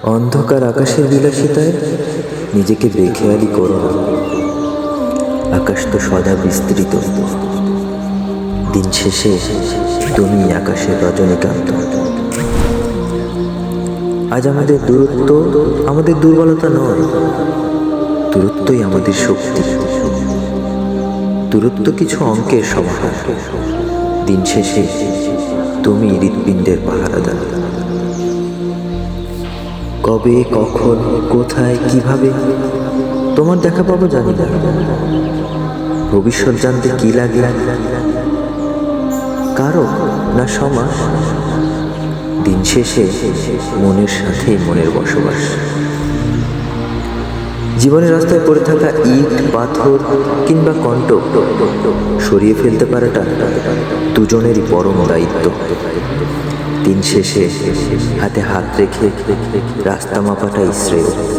অন্ধকার আকাশের বিলাসিতায় নিজেকে বেখেয়ালি করো না। আকাশ তো সদা বিস্তৃত। দিন শেষে তুমি আকাশের রজনীকান্ত। আজ আমাদের দূরত্ব আমাদের দুর্বলতা নয়, দূরত্বই আমাদের শক্তি। দূরত্ব কিছু অঙ্কের সমাহার। দিন শেষে তুমি হৃৎপিণ্ডের পাহারাদার। কবে, কখন, কোথায়, কিভাবে তোমার দেখা পাবো জানি না। ভবিষ্যৎ জানতে কি লাগে, কারো না সমাজ। দিন শেষে মনের সাথে মনের বসবাস। জীবনের রাস্তায় পড়ে থাকা ইট, পাথর কিংবা কণ্ঠ সরিয়ে ফেলতে পারাটা দুজনেরই পরম দায়িত্ব। দিন শেষে হাতে হাত রেখে রাস্তা মাপাটাই শ্রেয়।